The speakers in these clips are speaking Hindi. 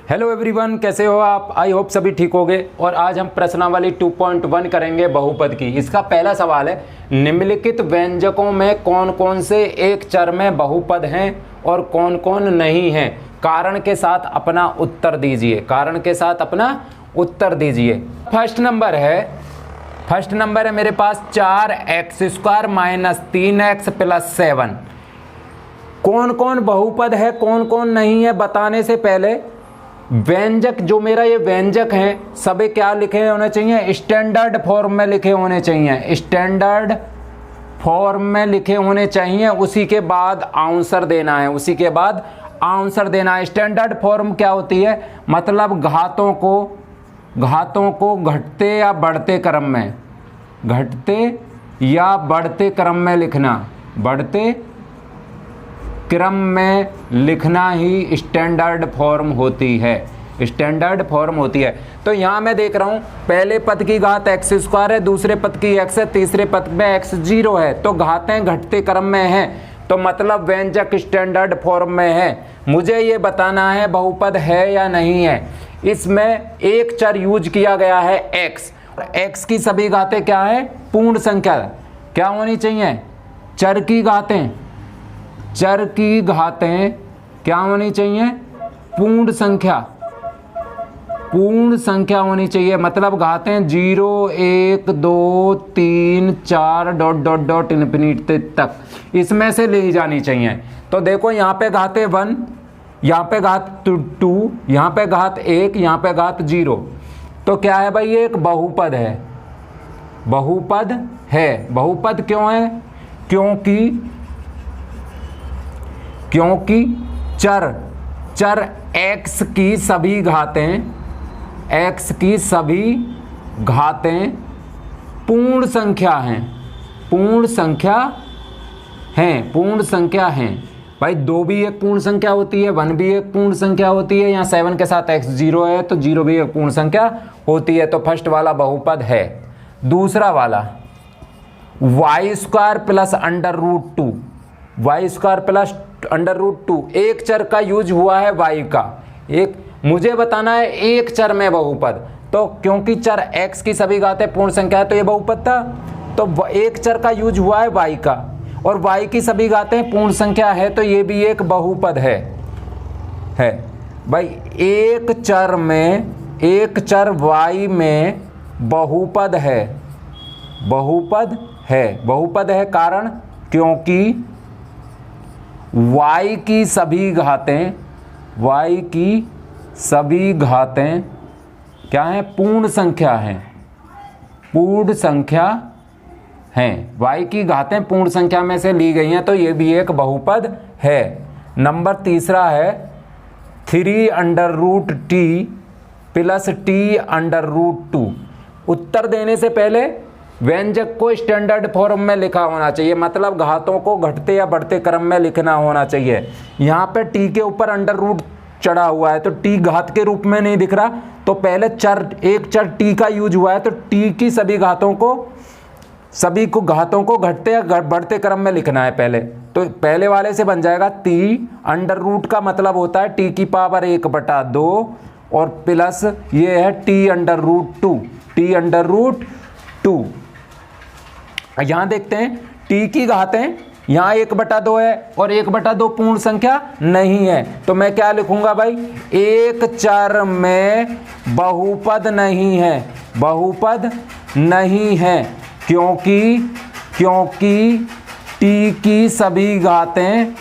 हेलो एवरीवन, कैसे हो आप? आई होप सभी ठीक होंगे। और आज हम प्रश्नावली 2.1 करेंगे बहुपद की। इसका पहला सवाल है, निम्नलिखित व्यंजकों में कौन कौन से एक चर में बहुपद हैं और कौन कौन नहीं हैं? कारण के साथ अपना उत्तर दीजिए। कारण के साथ अपना उत्तर दीजिए। फर्स्ट नंबर है मेरे पास 4x² - 3x + 7। कौन कौन बहुपद है कौन कौन नहीं है बताने से पहले व्यंजक, जो मेरा ये व्यंजक हैं सभी क्या लिखे होने चाहिए? स्टैंडर्ड फॉर्म में लिखे होने चाहिए। स्टैंडर्ड फॉर्म में लिखे होने चाहिए। उसी के बाद आंसर देना है। स्टैंडर्ड फॉर्म क्या होती है? मतलब घातों को घटते या बढ़ते क्रम में लिखना। बढ़ते क्रम में लिखना ही स्टैंडर्ड फॉर्म होती है। तो यहाँ मैं देख रहा हूँ पहले पद की घात x² है, दूसरे पद की x है, तीसरे पद में x0 है। तो घातें घटते क्रम में हैं, तो मतलब व्यंजक स्टैंडर्ड फॉर्म में है। मुझे ये बताना है बहुपद है या नहीं है। इसमें एक चर यूज किया गया है x। x की सभी घातें क्या है? पूर्ण संख्या। क्या होनी चाहिए? चर की घातें क्या होनी चाहिए? पूर्ण संख्या होनी चाहिए। मतलब घातें 0, 1, 2, 3, 4 ... इन्फिनिटी तक इसमें से ली जानी चाहिए। तो देखो यहाँ पे घातें 1, यहाँ पे घात 2, यहाँ पे घात 1, यहाँ पे घात 0। तो क्या है भाई? ये एक बहुपद है। बहुपद क्यों है? क्योंकि चर x की सभी घातें पूर्ण संख्या हैं। भाई 2 भी एक पूर्ण संख्या होती है, 1 भी एक पूर्ण संख्या होती है। यहाँ 7 के साथ x0 है तो 0 भी एक पूर्ण संख्या होती है। तो फर्स्ट वाला बहुपद है। दूसरा वाला y² + √2। y² + √2 एक चर का यूज हुआ है y का। मुझे बताना है एक चर में बहुपद। तो क्योंकि चर x की सभी घातें पूर्ण संख्या है तो ये बहुपद था। तो एक चर का यूज हुआ है y का और y की सभी घातें पूर्ण संख्या है तो ये भी एक बहुपद है। भाई एक चर y में बहुपद है। कारण क्योंकि y की सभी घातें क्या हैं? पूर्ण संख्या हैं। y की घातें पूर्ण संख्या में से ली गई हैं तो ये भी एक बहुपद है। नंबर तीसरा है 3√t + t√2। उत्तर देने से पहले व्यंजक को स्टैंडर्ड फॉर्म में लिखा होना चाहिए। मतलब घातों को घटते या बढ़ते क्रम में लिखना होना चाहिए। यहाँ पे t के ऊपर √, चढ़ा हुआ है तो t घात के रूप में नहीं दिख रहा। तो पहले एक चर t का यूज हुआ है तो t की सभी घातों को घटते या बढ़ते क्रम में लिखना है पहले। तो पहले वाले से बन जाएगा t का मतलब होता है t की पावर 1/2 और प्लस ये है t√2। यहाँ देखते हैं t की घातें यहाँ 1/2 है और 1/2 पूर्ण संख्या नहीं है। तो मैं क्या लिखूंगा भाई? एक चर में बहुपद नहीं है क्योंकि t की सभी घातें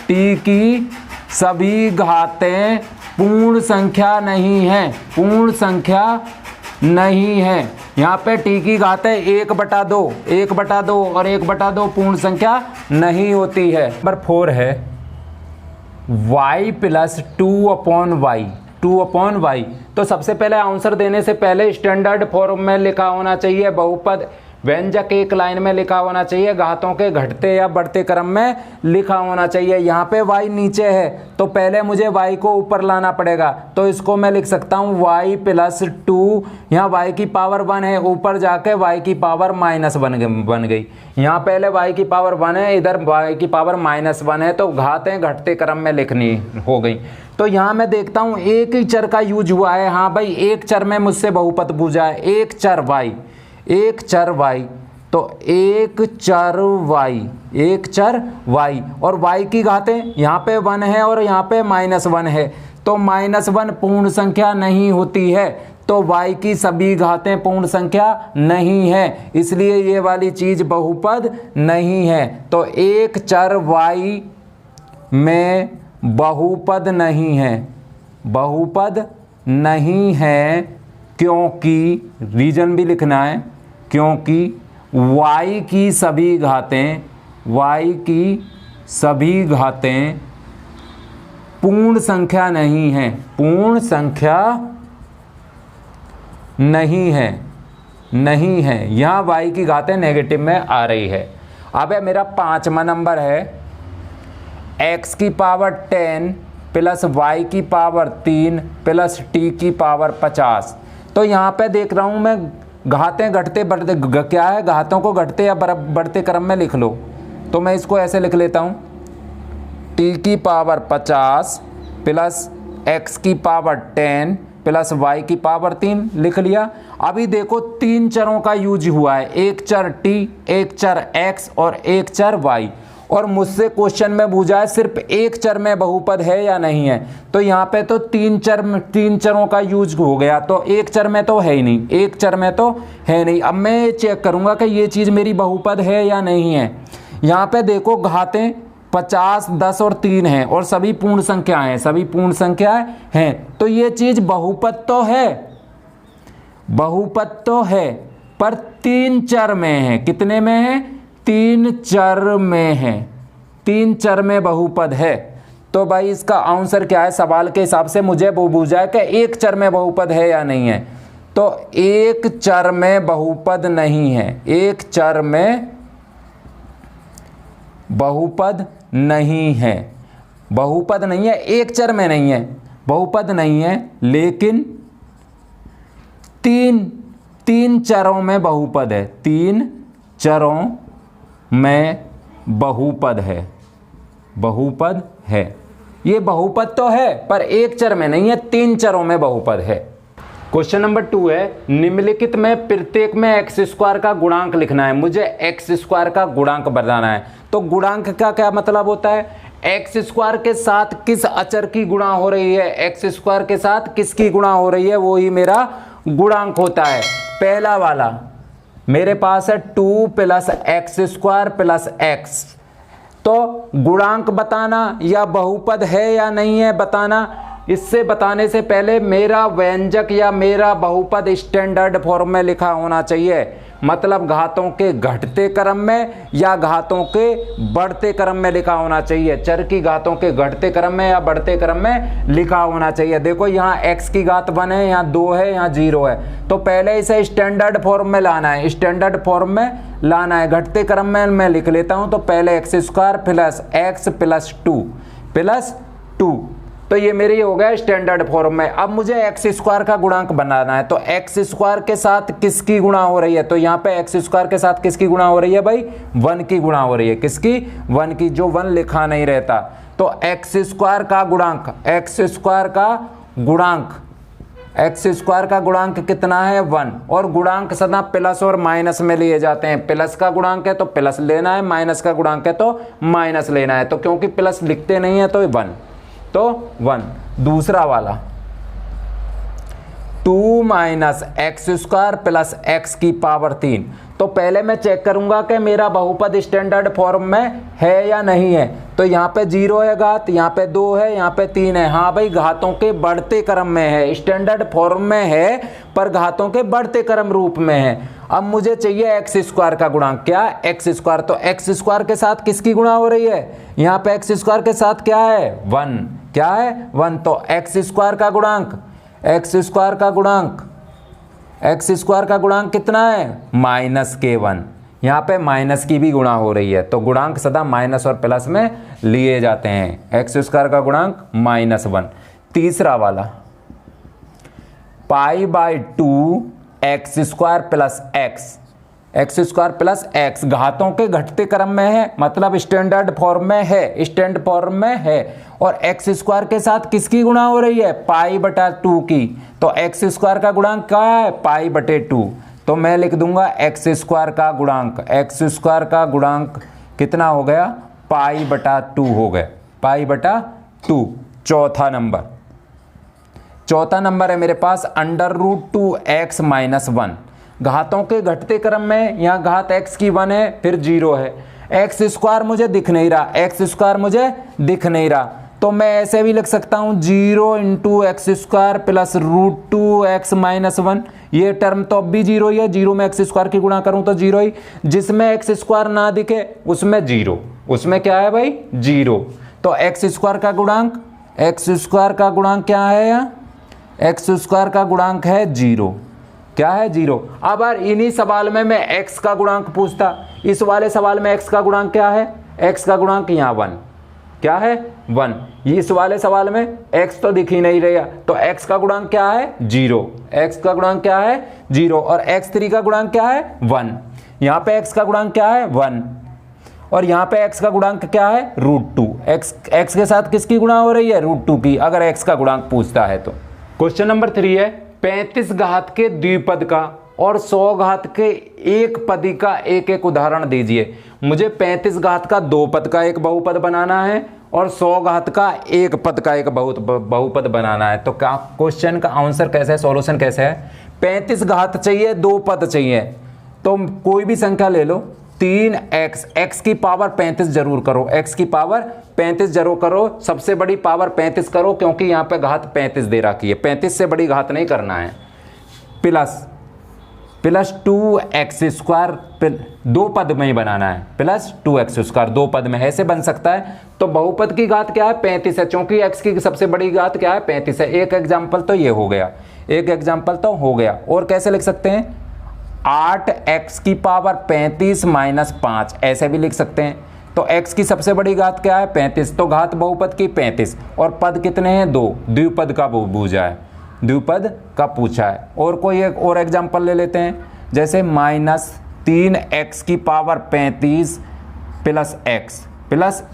पूर्ण संख्या नहीं है। यहाँ पे t की घातें 1/2 और 1/2 पूर्ण संख्या नहीं होती है। नंबर 4 है y + 2/y। तो सबसे पहले आंसर देने से पहले स्टैंडर्ड फॉर्म में लिखा होना चाहिए बहुपद। व्यंजक एक लाइन में लिखा होना चाहिए, घातों के घटते या बढ़ते क्रम में लिखा होना चाहिए। यहाँ पे y नीचे है तो पहले मुझे y को ऊपर लाना पड़ेगा, तो इसको मैं लिख सकता हूँ y प्लस 2, यहाँ y की पावर 1 है, ऊपर जाके y की पावर माइनस बन गई। यहाँ पहले y की पावर 1 है, इधर y की पावर माइनस 1 है, तो घातें घटते क्रम में लिखनी हो गई। तो यहाँ मैं देखता हूँ एक ही चर का यूज हुआ है। हाँ भाई, एक चर में मुझसे बहुपद पूछा है, एक चर y, एक चर y, तो एक चर y और y की घातें यहाँ पे 1 है और यहाँ पे -1 है, तो -1 पूर्ण संख्या नहीं होती है, तो y की सभी घातें पूर्ण संख्या नहीं है, इसलिए ये वाली चीज बहुपद नहीं है। तो एक चर y में बहुपद नहीं है, बहुपद नहीं है, क्योंकि रीजन भी लिखना है, क्योंकि y की सभी घातें, y की सभी घातें पूर्ण संख्या नहीं है, पूर्ण संख्या नहीं है, नहीं है। यहाँ y की घातें नेगेटिव में आ रही है। अब है मेरा 5वां नंबर है, x की पावर 10 प्लस y की पावर 3 प्लस t की पावर 50। तो यहाँ पे देख रहा हूँ मैं घातें घटते बढ़ते, क्या है, घातों को घटते या बढ़ते क्रम में लिख लो, तो मैं इसको ऐसे लिख लेता हूँ, t की पावर 50 प्लस x की पावर 10 प्लस y की पावर 3 लिख लिया। अभी देखो 3 चरों का यूज हुआ है, एक चर t, एक चर x और एक चर y, और मुझसे क्वेश्चन में पूछा है सिर्फ एक चर में बहुपद है या नहीं है। तो यहाँ पे तो 3 चरों का यूज हो गया, तो एक चर में तो है ही नहीं, एक चर में तो है नहीं। अब मैं चेक करूँगा कि ये चीज़ मेरी बहुपद है या नहीं है। यहाँ पे देखो घातें 50, 10 और 3 हैं और सभी पूर्ण संख्याएं हैं, सभी पूर्ण संख्याएं हैं, तो ये चीज़ बहुपद तो है, बहुपद तो है, पर 3 चर में है। कितने में है? 3 चर में है, 3 चर में बहुपद है। तो भाई इसका आंसर क्या है? सवाल के हिसाब से मुझे वो पूछा है कि एक चर में बहुपद है या नहीं है, तो एक चर में बहुपद नहीं है, एक चर में बहुपद नहीं है, बहुपद नहीं है, एक चर में नहीं है, बहुपद नहीं है, लेकिन तीन चरों में बहुपद है, 3 चरों में बहुपद है, बहुपद है। ये बहुपद तो है पर एक चर में नहीं है, 3 चरों में बहुपद है। क्वेश्चन नंबर 2 है, निम्नलिखित में प्रत्येक में एक्स स्क्वायर का गुणांक लिखना है। मुझे एक्स स्क्वायर का गुणांक बताना है। तो गुणांक का क्या मतलब होता है? एक्स स्क्वायर के साथ किस अचर की गुणा हो रही है, एक्स स्क्वायर के साथ किसकी गुणा हो रही है, वो ही मेरा गुणांक होता है। पहला वाला मेरे पास है 2 plus X square plus x, तो गुणांक बताना या बहुपद है या नहीं है बताना। इससे बताने से पहले मेरा व्यंजक या मेरा बहुपद स्टैंडर्ड फॉर्म में लिखा होना चाहिए, मतलब घातों के घटते क्रम में या घातों के बढ़ते क्रम में लिखा होना चाहिए। चर की घातों के घटते क्रम में या बढ़ते क्रम में लिखा होना चाहिए। देखो यहाँ x की घात 1 है, यहाँ 2 है, यहाँ 0 है, तो पहले इसे स्टैंडर्ड फॉर्म में लाना है, स्टैंडर्ड फॉर्म में लाना है। घटते क्रम में मैं लिख लेता हूँ, तो पहले x square plus x plus 2, तो ये मेरी हो गया स्टैंडर्ड फॉर्म में। अब मुझे एक्स स्क्वायर का गुणांक बनाना है, तो एक्स स्क्वायर के साथ किसकी गुणा हो रही है, तो यहाँ पे एक्स स्क्वायर के साथ किसकी गुणा हो रही है भाई? 1 की गुणा हो रही है। किसकी? 1 की, जो 1 लिखा नहीं रहता। तो एक्स स्क्वायर का गुणांक, एक्स स्क्वायर का गुणांक, एक्स स्क्वायर का गुणांक कितना है? 1। और गुणांक सदा प्लस और माइनस में लिए जाते हैं। प्लस का गुणांक है तो प्लस लेना है, माइनस का गुणांक है तो माइनस लेना है। तो क्योंकि प्लस लिखते नहीं है तो 1, तो 1। दूसरा वाला 2 minus x square plus x की पावर 3, तो पहले मैं चेक करूंगा कि मेरा बहुपद स्टैंडर्ड फॉर्म में है या नहीं है। तो यहाँ पे 0 है घात, यहाँ पे 2 है, यहाँ पे 3 है। हाँ भाई, घातों के बढ़ते क्रम में है, स्टैंडर्ड फॉर्म में है पर घातों के बढ़ते क्रम रूप में है। अब मुझे चाहिए एक्स स्क्वायर का गुणांक। क्या? X square. तो एक्स स्क्वायर के साथ किसकी गुणा हो रही है? यहाँ पे एक्स स्क्वायर के साथ क्या है? 1। क्या है? 1। तो एक्स स्क्वायर का गुणांक, एक्स स्क्वायर का गुणांक, एक्स स्क्वायर का गुणांक कितना है -k1। यहाँ पे माइनस की भी गुणा हो रही है, तो गुणांक सदा माइनस और प्लस में लिए जाते हैं। एक्स स्क्वायर का गुणांक -1। तीसरा वाला π/2 X square plus X square plus X घातों के घटते क्रम में है, मतलब स्टैंडर्ड फॉर्म में है, स्टैंड फॉर्म में है। और एक्स स्क्वायर के साथ किसकी गुणा हो रही है π/2 की, तो एक्स स्क्वायर का गुणांक क्या है π/2। तो मैं लिख दूंगा एक्स स्क्वायर का गुणांक, एक्स स्क्वायर का गुणांक कितना हो गया π/2 हो गया, π/2। चौथा नंबर है मेरे पास √2x - 1। घातों के घटते क्रम में यहाँ घात x की 1 है, फिर 0 है। एक्स स्क्वायर मुझे दिख नहीं रहा, एक्स स्क्वायर मुझे दिख नहीं रहा, तो मैं ऐसे भी लिख सकता हूँ 0 × एक्स स्क्वायर प्लस √2x - 1। ये टर्म तो अब भी 0 ही है, 0 में एक्स स्क्वायर की गुणा करूँ तो 0 ही। जिसमें एक्स स्क्वायर ना दिखे उसमें 0, उसमें क्या है भाई 0। तो एक्स स्क्वायर का गुणांक, एक्स स्क्वायर का गुणांक क्या है यहाँ, एक्स स्क्वायर का गुणांक है 0। क्या है 0। अब यार इन्हीं सवाल में मैं x का गुणांक पूछता, इस वाले सवाल में x का गुणांक क्या है, x का गुणांक यहाँ 1, क्या है 1। इस वाले सवाल में x तो दिख ही नहीं रहा, तो x का गुणांक क्या है 0, x का गुणांक क्या है 0। और x3 का गुणांक क्या है 1। यहाँ पे x का गुणांक क्या है 1, और यहाँ पे x का गुणांक क्या है √2। x के साथ किसकी गुणा हो रही है √2 की, अगर x का गुणांक पूछता है तो। क्वेश्चन नंबर 3 है 35 घात के द्विपद का और 100 घात के एक पदी का एक एक उदाहरण दीजिए। मुझे 35 घात का 2 पद का एक बहुपद बनाना है और 100 घात का एक पद का एक बहुपद बनाना है। तो क्या क्वेश्चन का आंसर कैसे है, सॉल्यूशन कैसे है। 35 घात चाहिए, 2 पद चाहिए, तो कोई भी संख्या ले लो। 3x, x की पावर 35 जरूर करो, x की पावर 35 जरूर करो, सबसे बड़ी पावर 35 करो, क्योंकि यहाँ पे घात 35 दे रखी है, 35 से बड़ी घात नहीं करना है। प्लस 2x स्क्वायर, 2 पद में ही बनाना है, प्लस 2x स्क्वायर 2 पद में ऐसे बन सकता है। तो बहुपद की घात क्या है 35 है, क्योंकि x की सबसे बड़ी घात क्या है 35 है। एक एग्जाम्पल तो ये हो गया, एक एग्जाम्पल तो हो गया। और कैसे लिख सकते हैं 8x की पावर 35 - 5 ऐसे भी लिख सकते हैं। तो x की सबसे बड़ी घात क्या है 35, तो घात बहुपद की 35, और पद कितने हैं 2, द्विपद का पूछा है, द्विपद का पूछा है। और कोई एक और एग्जांपल ले लेते हैं, जैसे -3x की पावर 35 प्लस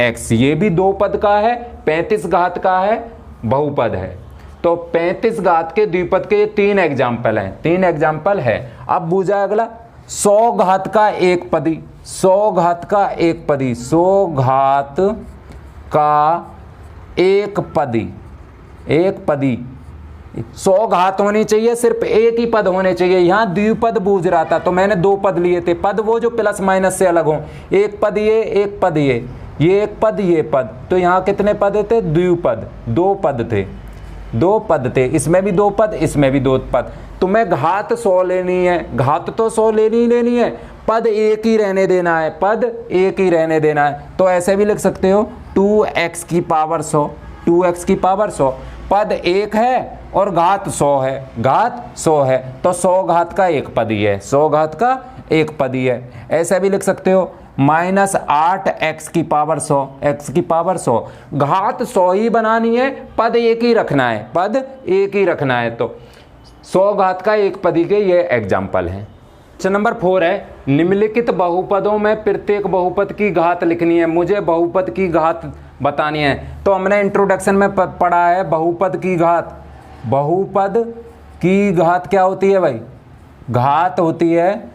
x, ये भी 2 पद का है, 35 घात का है, बहुपद है। तो 35 घात के द्विपद के 3 एग्जाम्पल हैं, 3 एग्जाम्पल है। अब पूछा अगला 100 घात का एक पदी, 100 घात का एक पदी, 100 घात का एक पदी, एक पदी। 100 घात होनी चाहिए, सिर्फ एक ही पद होने चाहिए। यहाँ द्विपद बूझ रहा था तो मैंने 2 पद लिए थे, पद वो जो प्लस माइनस से अलग हो, एक पद ये, एक पद ये एक पद ये पद। तो यहाँ कितने पद थे द्विपद, 2 पद थे, 2 पद थे, इसमें भी 2 पद, इसमें भी 2 पद। तुम्हें घात 100 लेनी है, घात तो 100 लेनी है, पद एक ही रहने देना है, पद एक ही रहने देना है। तो ऐसे भी लिख सकते हो 2x की पावर 100, 2x की पावर 100, पद एक है और घात 100 है, घात 100 है, तो 100 घात का एक पद ही है, 100 घात का एक पद ही है। ऐसे भी लिख सकते हो -8x की पावर 100, x की पावर 100, घात 100 ही बनानी है, पद एक ही रखना है, पद एक ही रखना है। तो 100 घात का एक पदी के ये एग्जाम्पल हैं। क्वेश्चन नंबर 4 है निम्नलिखित बहुपदों में प्रत्येक बहुपद की घात लिखनी है। मुझे बहुपद की घात बतानी है। तो हमने इंट्रोडक्शन में पढ़ा है बहुपद की घात, बहुपद की घात क्या होती है भाई, घात होती है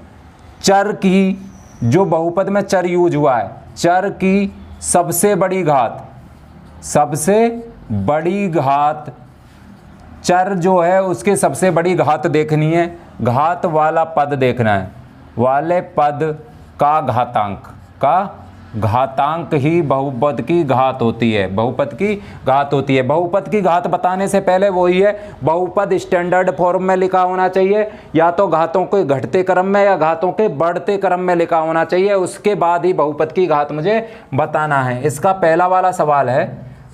चर की, जो बहुपद में चर यूज हुआ है, चर की सबसे बड़ी घात, सबसे बड़ी घात, चर जो है उसके सबसे बड़ी घात देखनी है, घात वाला पद देखना है, वाले पद का घातांक ही बहुपद की घात होती है, बहुपद की घात होती है। बहुपद की घात बताने से पहले वही है, बहुपद स्टैंडर्ड फॉर्म में लिखा होना चाहिए, या तो घातों के घटते क्रम में या घातों के बढ़ते क्रम में लिखा होना चाहिए, उसके बाद ही बहुपद की घात मुझे बताना है। इसका पहला वाला सवाल है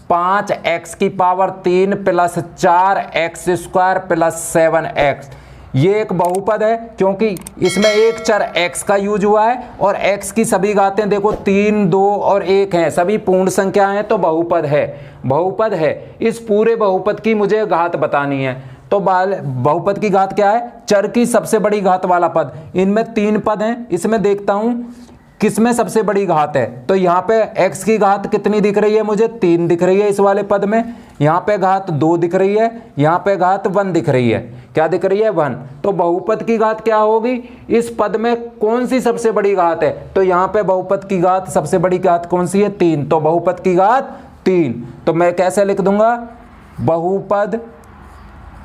5x की power 3 plus 4x square plus 7x। ये एक बहुपद है क्योंकि इसमें एक चर x का यूज हुआ है और x की सभी घातें देखो 3, 2 और 1 हैं, सभी पूर्ण संख्या हैं, तो बहुपद है। बहुपद है। इस पूरे बहुपद की मुझे घात बतानी है। तो बहुपद की घात क्या है? चर की सबसे बड़ी घात वाला पद। इनमें 3 पद हैं, इसमें देखता हूं किसमें सबसे बड़ी घात है। तो यहाँ पे x की घात कितनी दिख रही है मुझे? 3 दिख रही है इस वाले पद में। यहाँ पे घात 2 दिख रही है, यहाँ पे घात 1 दिख रही है। क्या दिख रही है? 1। तो बहुपद की घात क्या होगी? इस पद में कौन सी सबसे बड़ी घात है? तो यहाँ पे बहुपद की घात सबसे बड़ी घात कौन सी है? 3। तो बहुपद की घात 3। तो मैं कैसे लिख दूंगा? बहुपद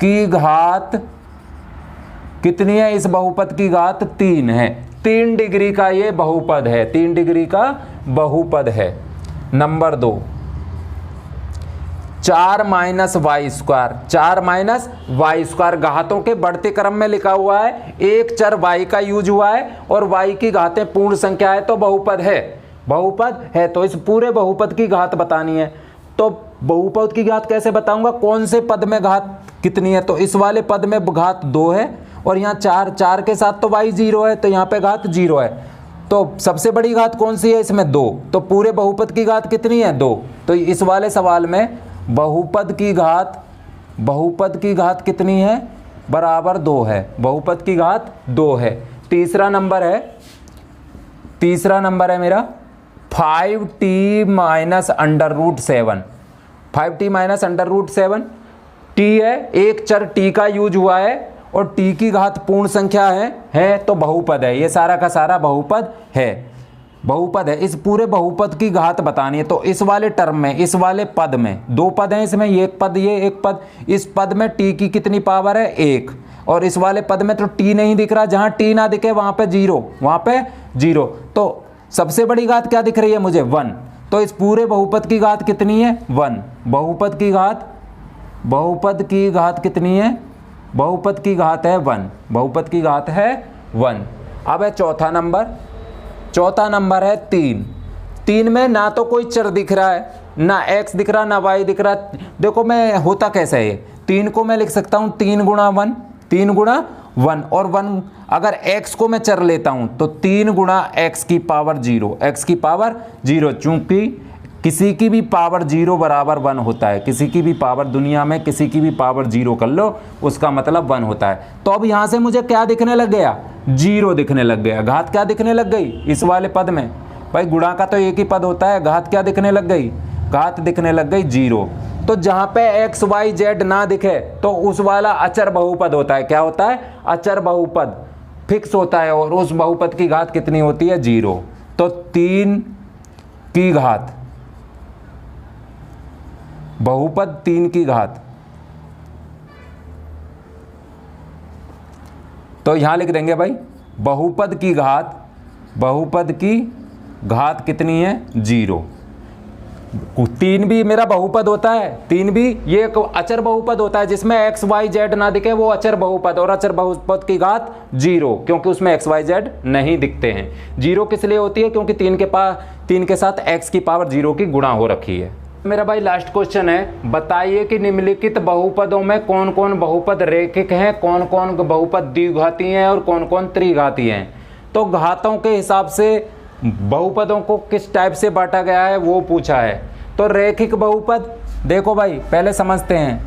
की घात कितनी है? इस बहुपद की घात 3 है। 3 डिग्री का ये बहुपद है, 3 डिग्री का बहुपद है। Number 2, 4 minus Y square. 4 minus Y square घातों के बढ़ते क्रम में लिखा हुआ है। एक चर y का यूज हुआ है और y की घातें पूर्ण संख्या है, तो बहुपद है। बहुपद है। तो इस पूरे बहुपद की घात बतानी है। तो बहुपद की घात कैसे बताऊंगा? कौन से पद में घात कितनी है? तो इस वाले पद में घात 2 है और यहाँ 4 के साथ तो y 0 है, तो यहाँ पे घात 0 है। तो सबसे बड़ी घात कौन सी है? इसमें 2। तो पूरे बहुपद की घात कितनी है? 2। तो इस वाले सवाल में बहुपद की घात कितनी है? बराबर 2 है। बहुपद की घात 2 है। तीसरा नंबर है मेरा 5t minus under root 7। 5t minus under root 7 t है, एक चर t का यूज हुआ है और t की घात पूर्ण संख्या है तो बहुपद है। ये सारा का सारा बहुपद है। बहुपद है। इस पूरे बहुपद की घात बतानी है। तो इस वाले टर्म में, इस वाले पद में 2 पद हैं, इसमें ये एक पद, ये एक पद। इस पद में t की कितनी पावर है? 1। और इस वाले पद में तो t नहीं दिख रहा, जहां t ना दिखे वहां पे 0। तो सबसे बड़ी घात क्या दिख रही है मुझे? 1। तो इस पूरे बहुपद की घात कितनी है? 1। बहुपद की घात कितनी है? बहुपद की घात है 1। बहुपद की घात है 1। अब है चौथा नंबर है 3। 3 में ना तो कोई चर दिख रहा है, ना x दिख रहा, ना y दिख रहा। देखो मैं होता कैसे है, 3 को मैं लिख सकता हूं 3 गुणा 1, 3 गुणा 1। और 1 अगर x को मैं चर लेता हूं तो 3 गुणा x की पावर 0, x की पावर 0। चूंकि किसी की भी पावर 0 बराबर 1 होता है। किसी की भी पावर, दुनिया में किसी की भी पावर 0 कर लो, उसका मतलब 1 होता है। तो अब यहां से मुझे क्या दिखने लग गया? 0 दिखने लग गया। घात क्या दिखने लग गई इस वाले पद में? भाई गुणा का तो एक ही पद होता है। घात क्या दिखने लग गई? घात दिखने लग गई 0। तो जहां पे x y z ना दिखे तो उस वाला अचर बहुपद होता है। क्या होता है? अचर बहुपद फिक्स होता है। और उस बहुपद की घात कितनी होती है? 0। तो 3 की घात, बहुपद 3 की घात, तो यहां लिख देंगे भाई बहुपद की घात कितनी है? 0। 3 भी मेरा बहुपद होता है। 3 भी ये एक अचर बहुपद होता है जिसमें x y z ना दिखे, वो अचर बहुपद। और अचर बहुपद की घात 0, क्योंकि उसमें x y z नहीं दिखते हैं। 0 किस लिए होती है? क्योंकि 3 के साथ x की पावर 0 की गुणा हो रखी है। मेरा भाई लास्ट क्वेश्चन है, बताइए कि निम्नलिखित बहुपदों में कौन कौन बहुपद रेखिक हैं, कौन कौन बहुपद द्विघाती हैं और कौन कौन त्रिघाती हैं। तो घातों के हिसाब से बहुपदों को किस टाइप से बांटा गया है वो पूछा है। तो रैखिक बहुपद, देखो भाई पहले समझते हैं।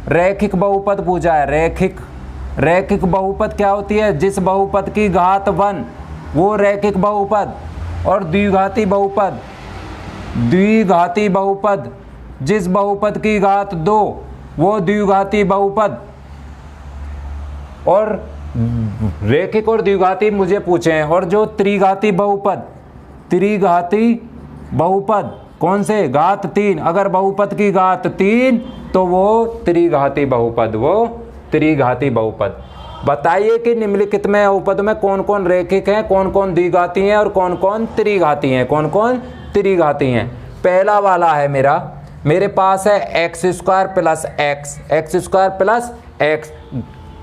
रैखिक बहुपद पूछा है। रैखिक बहुपद क्या होती है? जिस बहुपद की घात 1 वो रैखिक बहुपद। और द्विघाती बहुपद जिस बहुपद की घात 2 वो द्विघाती बहुपद। और रैखिक और द्विघाती मुझे पूछे हैं। और जो त्रिघाती बहुपद कौन से? घात 3। अगर बहुपद की घात 3 तो वो त्रिघाती बहुपद। बताइए कि निम्नलिखित में बहुपद में कौन कौन रैखिक हैं, कौन कौन द्विघाती हैं और कौन कौन त्रिघाती हैं। पहला वाला है मेरे पास है x² प्लस x।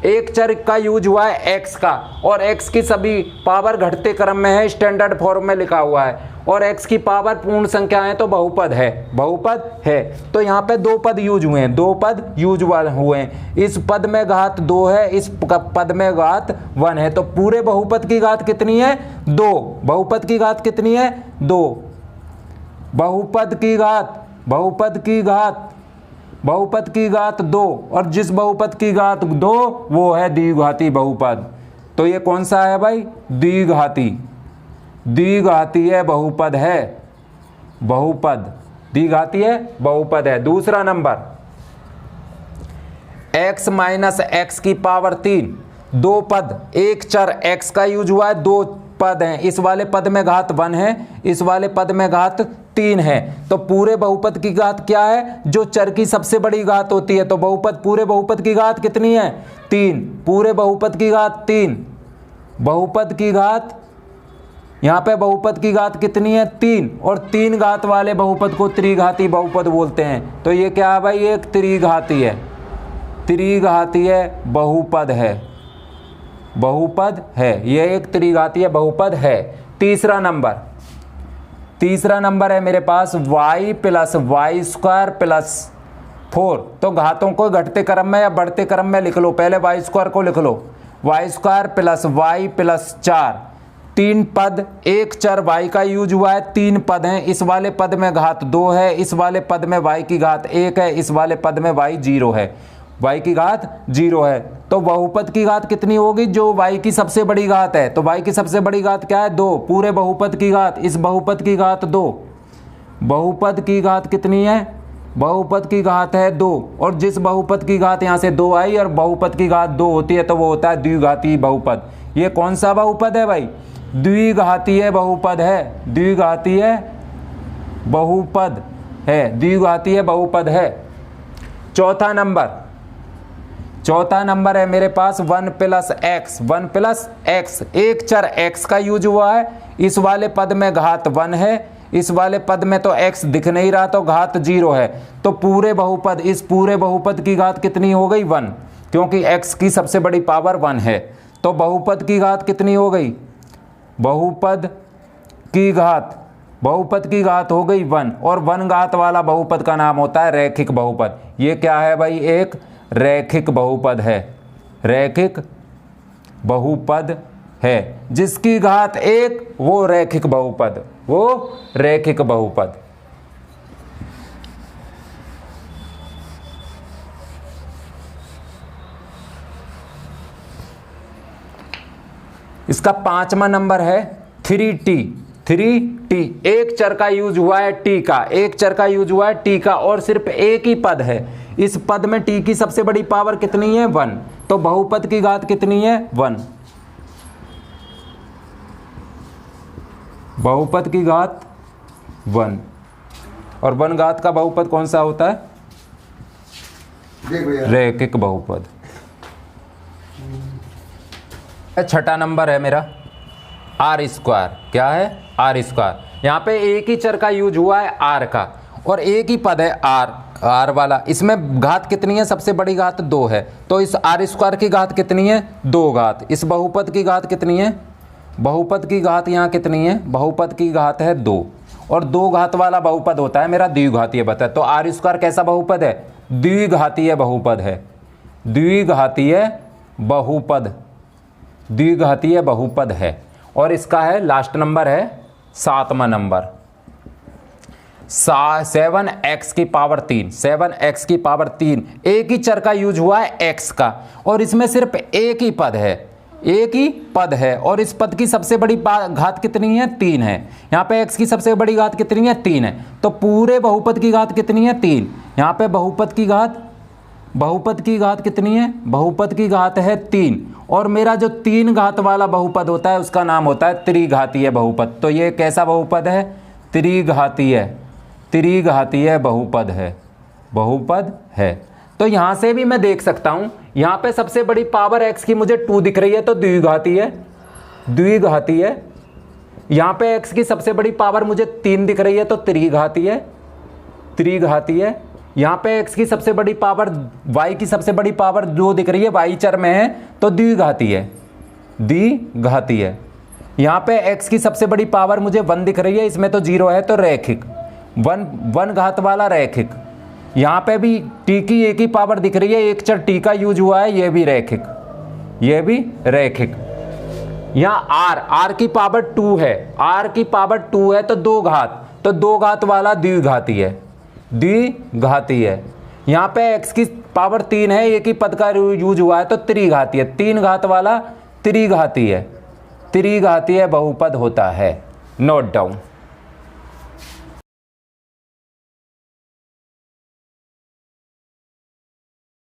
एक चर का यूज हुआ है x का, और x की सभी पावर घटते क्रम में है, स्टैंडर्ड फॉर्म में लिखा हुआ है, और x की पावर पूर्ण संख्या है तो बहुपद है, बहुपद है। तो यहाँ पे दो पद यूज हुए हैं, दो पद यूज हुए हैं। इस पद में घात 2 है, इस पद में घात 1 है, तो पूरे बहुपद की घात कितनी है? 2। बहुपद की घात कितनी है? 2। बहुपद की घात, बहुपद की घात, बहुपद की घात 2, और जिस बहुपद की घात 2 वो है द्विघाती बहुपद। तो ये कौन सा है भाई? द्विघाती, द्विघातीय बहुपद है, बहुपद, द्विघातीय बहुपद है। दूसरा नंबर, x माइनस एक्स की पावर 3, दो पद, एक चर x का यूज हुआ है, दो पद हैं, इस वाले पद में घात 1 है, इस वाले पद में घात 3 है, तो पूरे बहुपद की घात क्या है? जो चर की सबसे बड़ी घात होती है, तो बहुपद, पूरे बहुपद की घात कितनी है? 3। पूरे बहुपद की घात 3, बहुपद की घात, यहाँ पे बहुपद की घात कितनी है? 3, और 3 घात वाले बहुपद को त्रिघाती बहुपद बोलते हैं। तो ये क्या है भाई? एक त्रिघाती है, त्रिघातीय बहुपद है, बहुपद है, यह एक त्रिघातीय बहुपद है। तीसरा नंबर, तीसरा नंबर है मेरे पास y plus y square plus 4। तो घातों को घटते क्रम में या बढ़ते क्रम में लिख लो। पहले वाई स्क्वायर को लिख लो, Y square plus Y plus 4, 3 पद, एक चर y का यूज हुआ है, 3 पद हैं, इस वाले पद में घात 2 है, इस वाले पद में y की घात 1 है, इस वाले पद में y 0 है, y की घात 0 है। तो बहुपद की घात कितनी होगी? जो y की सबसे बड़ी घात है, तो y की सबसे बड़ी घात क्या है? 2। पूरे बहुपद की घात, इस बहुपद की घात 2, बहुपद की घात कितनी है? बहुपद की घात है 2, और जिस बहुपद की घात यहाँ से 2 आई और बहुपद की घात 2 होती है तो वो होता है द्विघाती बहुपद। ये कौन सा बहुपद है भाई? द्विघातीय बहुपद है, द्विघातीय बहुपद है, द्विघातीय बहुपद है। चौथा नंबर, चौथा नंबर है मेरे पास 1 प्लस एक्स, 1 प्लस एक्स, एक चर x का यूज हुआ है, इस वाले पद में घात 1 है, इस वाले पद में तो x दिख नहीं रहा तो घात 0 है, तो पूरे बहुपद, इस पूरे बहुपद की घात कितनी हो गई? 1, क्योंकि x की सबसे बड़ी पावर 1 है। तो बहुपद की घात कितनी हो गई? बहुपद की घात, बहुपद की घात हो गई 1, और 1 घात वाला बहुपद का नाम होता है रैखिक बहुपद। ये क्या है भाई? एक रैखिक बहुपद है, रैखिक बहुपद है, जिसकी घात 1 वो रैखिक बहुपद, वो रैखिक बहुपद। इसका 5वां नंबर है 3t, 3t, एक चर का यूज हुआ है t का, एक चर का यूज हुआ है t का, और सिर्फ एक ही पद है, इस पद में t की सबसे बड़ी पावर कितनी है? 1, तो बहुपद की घात कितनी है? 1, बहुपद की घात 1, और 1 घात का बहुपद कौन सा होता है? रैखिक बहुपद। छठा नंबर है मेरा आर स्क्वायर। क्या है? R square. यहाँ पे एक ही चर का यूज हुआ है आर का, और एक ही पद है आर, आर वाला, इसमें घात कितनी है? सबसे बड़ी घात 2 है, तो इस आर स्क्वायर की घात कितनी है? 2 घात। इस बहुपद की घात कितनी है? बहुपद की घात यहाँ कितनी है? बहुपद की घात है 2, और 2 घात वाला बहुपद होता है मेरा द्विघातीय बहुपद है। तो आर स्क्वायर कैसा बहुपद है? द्विघातीय बहुपद है, द्विघातीय बहुपद, द्विघातीय बहुपद है। और इसका है लास्ट नंबर है 7वां नंबर, 7x की पावर 3, 7x की पावर 3, एक ही चर का यूज हुआ है x का, और इसमें सिर्फ एक ही पद है, एक ही पद है, और इस पद की सबसे बड़ी घात कितनी है? 3 है। यहाँ पे x की सबसे बड़ी घात कितनी है? 3 है, तो पूरे बहुपद की घात कितनी है? 3। यहाँ पे बहुपद की घात, बहुपद की घात कितनी है? बहुपद की घात है 3, और मेरा जो 3 घात वाला बहुपद होता है उसका नाम होता है त्रिघातीय बहुपद। तो ये कैसा बहुपद है? त्रिघातीय, त्रिघातीय बहुपद है, बहुपद है। तो यहाँ से भी मैं देख सकता हूँ, यहाँ पे सबसे बड़ी पावर x की मुझे 2 दिख रही है तो द्विघातीय, द्विघातीय। यहाँ पे x की सबसे बड़ी पावर मुझे 3 दिख रही है तो त्रिघातीय, त्रिघातीय। यहाँ पे x की सबसे बड़ी पावर, y की सबसे बड़ी पावर जो दिख रही है y चर में है तो द्विघाती है, द्विघाती है। यहाँ पे x की सबसे बड़ी पावर मुझे 1 दिख रही है, इसमें तो 0 है तो रैखिक, 1 घात वाला रैखिक। यहाँ पे भी t की एक ही पावर दिख रही है, एक चर t का यूज हुआ है, ये भी रैखिक, ये भी रैखिक। यहाँ r की पावर 2 है, r की पावर 2 है तो 2 घात, तो 2 घात वाला द्विघाती है, द्विघाती है। यहाँ पे x की पावर 3 है, एक ही पद का यूज हुआ है तो त्रिघाती है, 3 घात वाला त्रिघाती है, त्रिघातीय बहुपद होता है। Note down.